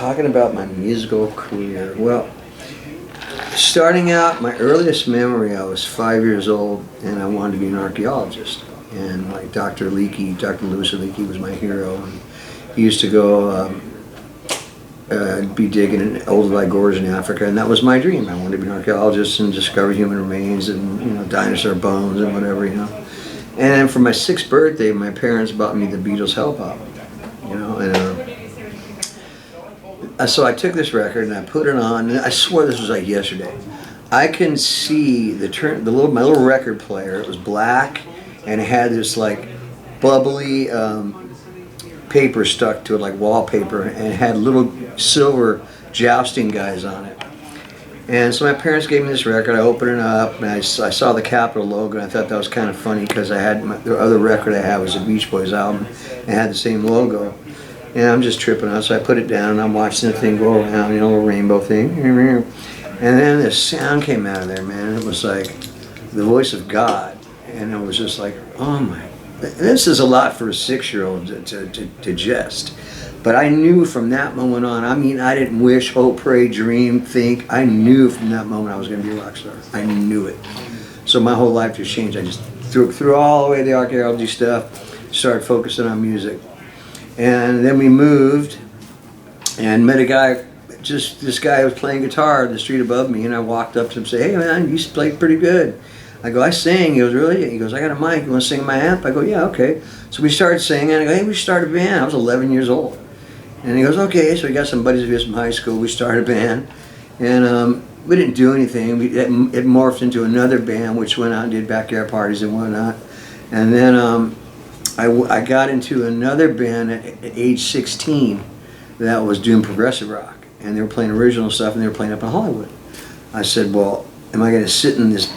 talking about my musical career. Well, starting out, my earliest memory, I was 5 years old, and I wanted to be an archaeologist. And like Dr. Leakey, Dr. Lewis Leakey was my hero. And he used to go be digging in old gorge in Africa, and that was my dream. I wanted to be an archaeologist and discover human remains and dinosaur bones and whatever. And then for my 6th birthday, my parents bought me the Beatles HELP album. So I took this record and I put it on, and I swore this was like yesterday. I can see my little record player. It was black, and it had this like bubbly paper stuck to it, like wallpaper, and it had little silver jousting guys on it. And so my parents gave me this record. I opened it up, and I saw the Capitol logo, and I thought that was kind of funny because the other record I had was a Beach Boys album, and it had the same logo. And I'm just tripping out, so I put it down, and I'm watching the thing go around, the rainbow thing. And then this sound came out of there, man. It was like the voice of God, and it was just like, oh my. This is a lot for a 6-year-old to digest. But I knew from that moment on, I didn't wish, hope, pray, dream, think. I knew from that moment I was going to be a rock star. I knew it. So my whole life just changed. I just threw all the way the archaeology stuff, started focusing on music. And then we moved and met a guy, this guy was playing guitar in the street above me, and I walked up to him and said, hey man, you play pretty good. I go, I sing. He goes, really? He goes, I got a mic. You want to sing in my amp? I go, yeah, okay. So we started singing. I go, hey, we should start a band. I was 11 years old. And he goes, okay. So we got some buddies of his from high school. We started a band. And we didn't do anything. It morphed into another band, which went out and did backyard parties and whatnot. And then I got into another band at age 16 that was doing progressive rock. And they were playing original stuff, and they were playing up in Hollywood. I said, well, am I going to sit in this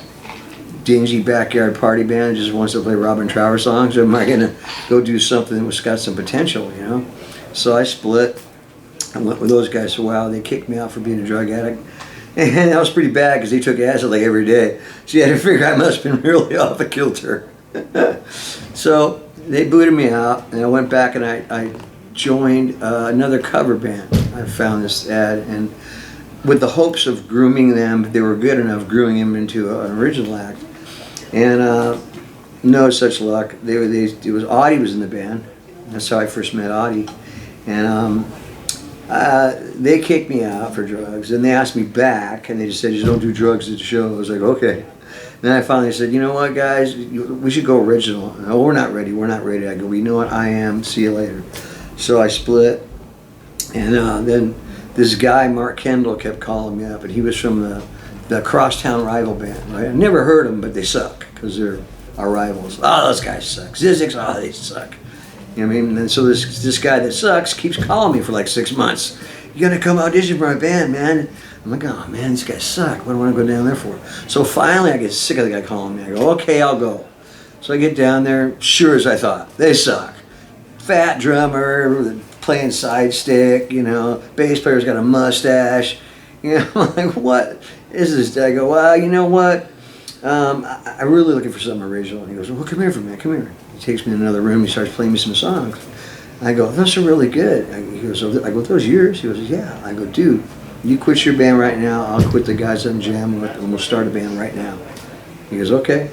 dingy backyard party band that just wants to play Robin Trower songs, or am I going to go do something that's got some potential, So I split. I went with those guys for a while. They kicked me out for being a drug addict. And that was pretty bad because they took acid like every day. So you had to figure I must have been really off the kilter. So they booted me out, and I went back and I joined another cover band. I found this ad, and with the hopes of grooming them, if they were good enough, grooming them into an original act. And no such luck. Audie was in the band. That's how I first met Audie. And they kicked me out for drugs, and they asked me back, and they just said, just don't do drugs at the show. I was like, okay. And then I finally said, you know what, guys, we should go original. No, we're not ready. I go, well, you know what, I am. See you later. So I split, and then this guy, Mark Kendall, kept calling me up, and he was from the Crosstown Rival band, right? I never heard them, but they suck, because they're our rivals. Oh, those guys suck. Zizix, oh, they suck. You know what I mean? And so this guy that sucks keeps calling me for like 6 months. You gotta come audition for my band, man. I'm like, oh man, these guys suck. What do I want to go down there for? So finally I get sick of the guy calling me. I go, okay, I'll go. So I get down there, sure as I thought, they suck. Fat drummer, playing side stick, bass player's got a mustache. I'm like, what is this? I go, well, you know what? I'm really looking for something original. And he goes, well, come here for a minute, come here. He takes me in another room, he starts playing me some songs. I go, those are really good. I go, those yours? He goes, yeah. I go, dude, you quit your band right now, I'll quit the guys I'm jamming with, and we'll start a band right now. He goes, okay.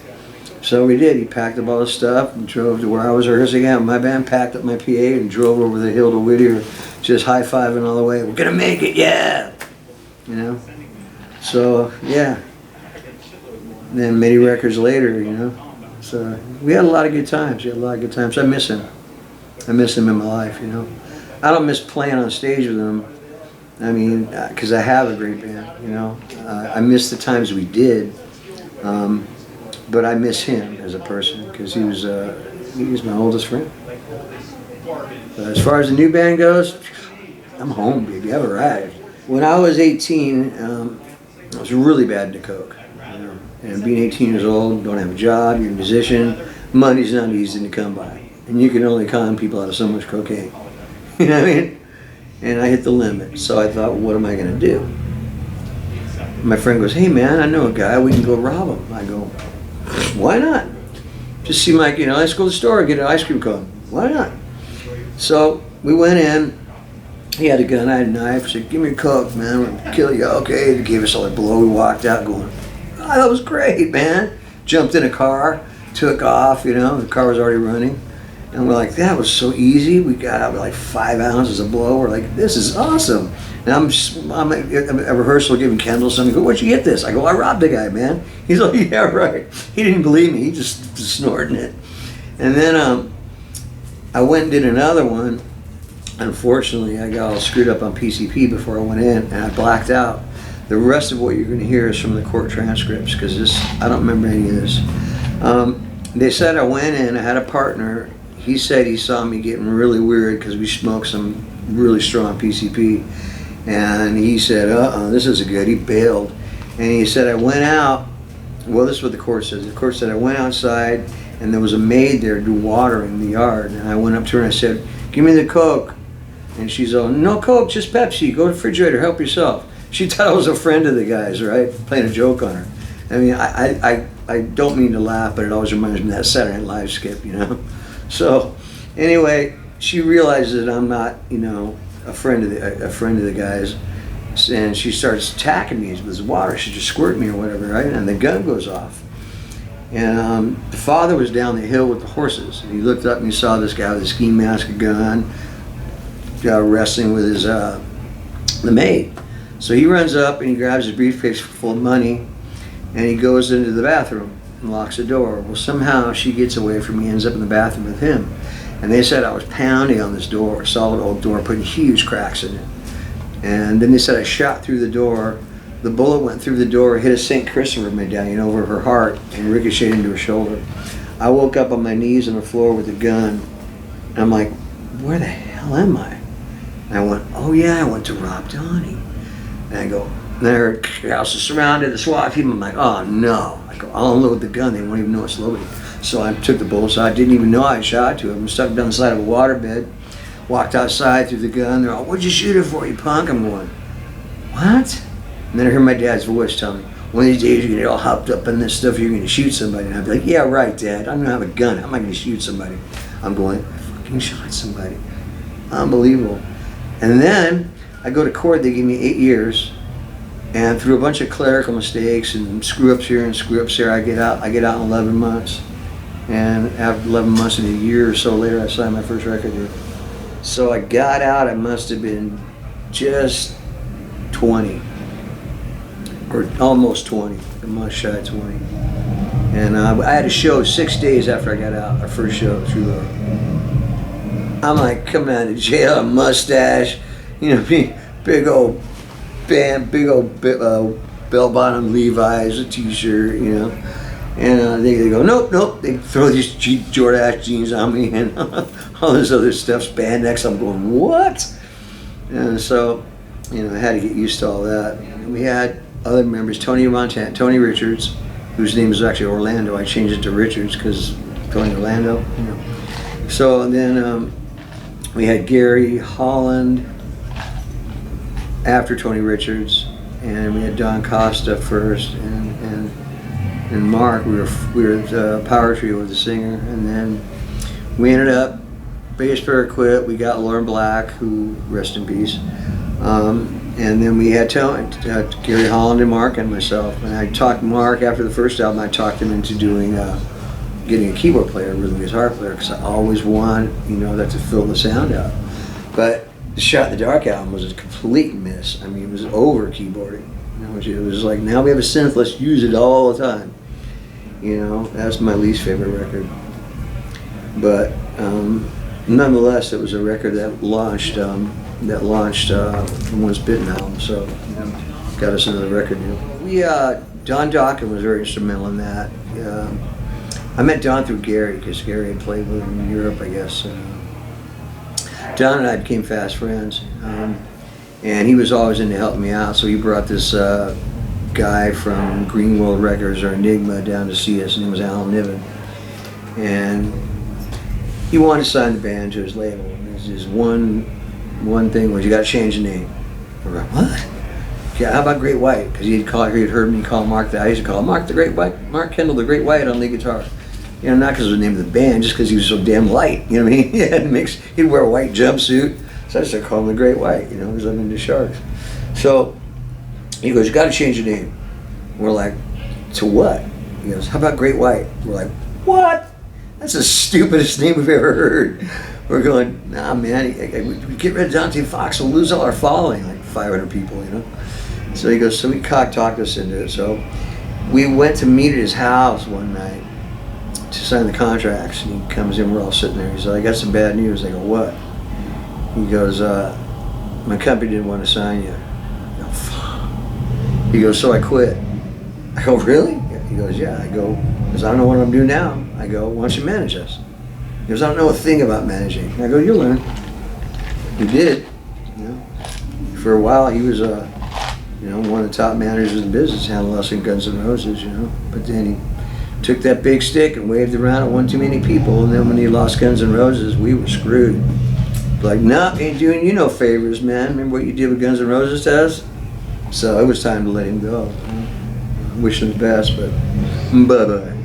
So we did. He packed up all his stuff and drove to where I was rehearsing at my band, packed up my PA, and drove over the hill to Whittier, just high-fiving all the way. We're going to make it, yeah! So, yeah. And then many records later, So we had a lot of good times. I miss him. I miss him in my life, I don't miss playing on stage with him. I mean, because I have a great band, I miss the times we did. But I miss him as a person because he was my oldest friend. But as far as the new band goes, I'm home, baby. I've arrived. When I was 18, I was really bad into coke. And being 18 years old, don't have a job, you're a musician, money's not easy to come by. And you can only con people out of so much cocaine. You know what I mean? And I hit the limit. So I thought, what am I going to do? My friend goes, hey man, I know a guy, we can go rob him. I go, why not? Just seem like, let's go to the store and get an ice cream cone. Why not? So we went in, He had a gun, I had a knife. He said, give me a Coke, man, I'm gonna kill you. Okay, he gave us all a blow. We walked out going, oh, that was great, man. Jumped in a car, took off, you know, the car was already running. And we're like, that was so easy. We got out with like 5 ounces of blow. We're like, this is awesome. And I'm at a rehearsal giving Kendall something. Go, where'd you get this? I go, I robbed the guy, man. He's like, yeah, right. He didn't believe me. He just was snorting it. And then I went and did another one. Unfortunately, I got all screwed up on PCP before I went in, and I blacked out. The rest of what you're going to hear is from the court transcripts, because I don't remember any of this. They said I went in, I had a partner. He said he saw me getting really weird because we smoked some really strong PCP. And he said, this isn't good. He bailed. And he said, I went out. Well, this is what the court says. The court said, I went outside, and there was a maid there do watering in the yard. And I went up to her and I said, give me the Coke. And she's all, no Coke, just Pepsi. Go to the refrigerator, help yourself. She thought I was a friend of the guys, right? Playing a joke on her. I mean, I don't mean to laugh, but it always reminds me of that Saturday Night Live skit, you know? So, anyway, she realizes that I'm not, you know, a friend of the guys, and she starts attacking me with this water. She just squirt me or whatever, right? And the gun goes off. And the father was down the hill with the horses, and he looked up and he saw this guy with a ski mask, a gun, wrestling with his the maid. So he runs up and he grabs his briefcase full of money, and he goes into the bathroom and locks the door. Well, somehow she gets away from me, ends up in the bathroom with him. And they said I was pounding on this door, solid old door, putting huge cracks in it. And then they said I shot through the door. The bullet went through the door, hit a St. Christopher medallion over her heart, and ricocheted into her shoulder. I woke up on my knees on the floor with a gun. And I'm like, where the hell am I? And I went, oh yeah, I went to rob Donnie. And I go, and I heard, your house is surrounded, the SWAT team. I'm like, oh no. I go, I'll unload the gun, they won't even know it's loaded. So I took the bullets, I didn't even know I had shot to him. Stuck down the side of a waterbed, walked outside, threw the gun. They're all, what'd you shoot it for, you punk? I'm going, what? And then I heard my dad's voice tell me, one of these days you're gonna get all hopped up in this stuff, you're gonna shoot somebody. And I'd be like, yeah, right, Dad, I'm gonna have a gun, how am I gonna shoot somebody? I'm going, I fucking shot somebody. Unbelievable. And then I go to court, they give me 8 years. And through a bunch of clerical mistakes and screw-ups here and screw-ups there, I get out in 11 months. And after 11 months and a year or so later, I signed my first record deal. So I got out, I must have been just 20. Or almost 20, I'm not shy of 20. And I had a show 6 days after I got out, our first show through the... I'm like coming out of jail, a mustache, you know, big old band, big old bell-bottom Levi's, a t-shirt, you know. And they go, nope. They throw these Jordache jeans on me and all this other stuff, spandex. I'm going, what? And so, you know, I had to get used to all that. And we had other members, Tony Richards, whose name is actually Orlando. I changed it to Richards because Tony Orlando, you know. So then we had Gary Holland after Tony Richards, and we had Don Costa first, and Mark. We were the power trio with the singer, and then we ended up, bass player quit. We got Lauren Black, who rest in peace, and then we had Gary Holland and Mark and myself. And I talked Mark after the first album. I talked him into doing getting a keyboard player, a rhythm guitar player, because I always wanted, you know, that to fill the sound out. But the Shot in the Dark album was a complete miss. I mean, it was over keyboarding. You know, it was like, now we have a synth, let's use it all the time. You know, that's my least favorite record. But nonetheless, it was a record that launched the Once Bitten album. So, you know, got us another record deal. Don Dokken was very instrumental in that. I met Don through Gary, because Gary had played with him in Europe, I guess. Don and I became fast friends, and he was always into helping me out, so he brought this guy from Green World Records, or Enigma, down to see us. His name was Alan Niven, and he wanted to sign the band to his label. And his one thing was, you got to change the name. We're like, what? Yeah, how about Great White? Because he had heard me call Mark that. I used to call Mark the Great White, Mark Kendall the Great White on lead guitar. You know, not because of the name of the band, just because he was so damn light. You know what I mean? He'd wear a white jumpsuit, So I started calling him the Great White, you know, because I'm into sharks. So he goes, you got to change the name. We're like, to what? He goes, how about Great White? We're like, what? That's the stupidest name we've ever heard. We're going, nah, man, we get rid of Dante Fox, we'll lose all our following, like 500 people, you know? So he goes, so he talked us into it. So we went to meet at his house one night to sign the contracts. And he comes in, we're all sitting there. He's like, I got some bad news. I go, what? He goes, my company didn't want to sign you. I go, fuck. He goes, so I quit. I go, really? He goes, yeah. I go, because I don't know what I'm doing now. I go, why don't you manage us? He goes, I don't know a thing about managing. I go, you'll learn. He did. You know, for a while he was you know, one of the top managers in the business, handled us in Guns N' Roses, you know. But then he took that big stick and waved it around at one too many people, and then when he lost Guns N' Roses, we were screwed. Like, nah, ain't doing you no favors, man. Remember what you did with Guns N' Roses to us? So it was time to let him go. I wish him the best, but bye-bye.